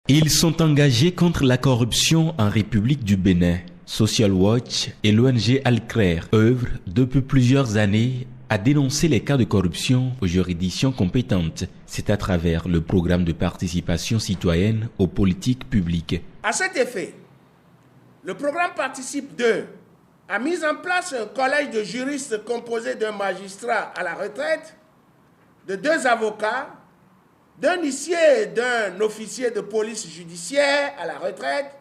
Ils sont engagés contre la corruption en République du Bénin. Social Watch et l'ONG Al-Khair œuvrent depuis plusieurs années à dénoncer les cas de corruption aux juridictions compétentes. C'est à travers le programme de participation citoyenne aux politiques publiques. À cet effet, le programme Participe 2 a mis en place un collège de juristes composé d'un magistrat à la retraite, de 2 avocats, d'un huissier et d'un officier de police judiciaire à la retraite,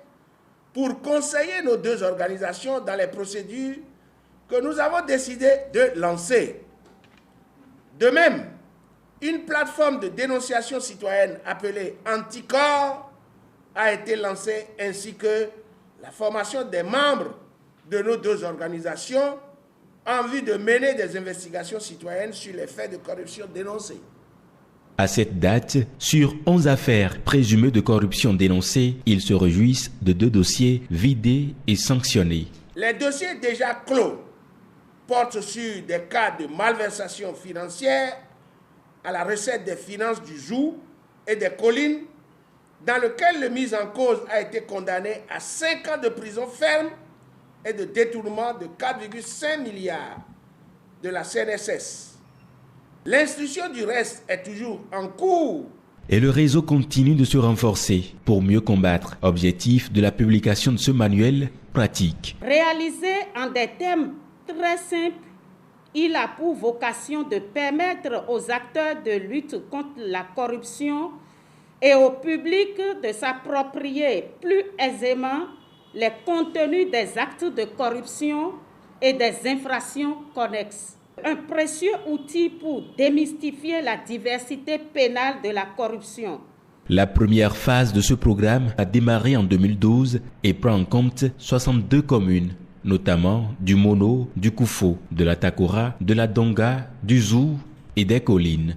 pour conseiller nos 2 organisations dans les procédures que nous avons décidé de lancer. De même, une plateforme de dénonciation citoyenne appelée Anticorps a été lancée, ainsi que la formation des membres de nos 2 organisations en vue de mener des investigations citoyennes sur les faits de corruption dénoncés. À cette date, sur 11 affaires présumées de corruption dénoncées, ils se réjouissent de 2 dossiers vidés et sanctionnés. Les dossiers déjà clos portent sur des cas de malversation financière à la recette des finances du Zou et des collines, dans lequel le mis en cause a été condamné à 5 ans de prison ferme et de détournement de 4,5 milliards de la CNSS. L'instruction du reste est toujours en cours. Et le réseau continue de se renforcer pour mieux combattre. Objectif de la publication de ce manuel pratique. Réalisé en des thèmes très simples, il a pour vocation de permettre aux acteurs de lutte contre la corruption et au public de s'approprier plus aisément les contenus des actes de corruption et des infractions connexes. Un précieux outil pour démystifier la diversité pénale de la corruption. La première phase de ce programme a démarré en 2012 et prend en compte 62 communes, notamment du Mono, du Koufo, de la Takora, de la Donga, du Zou et des collines.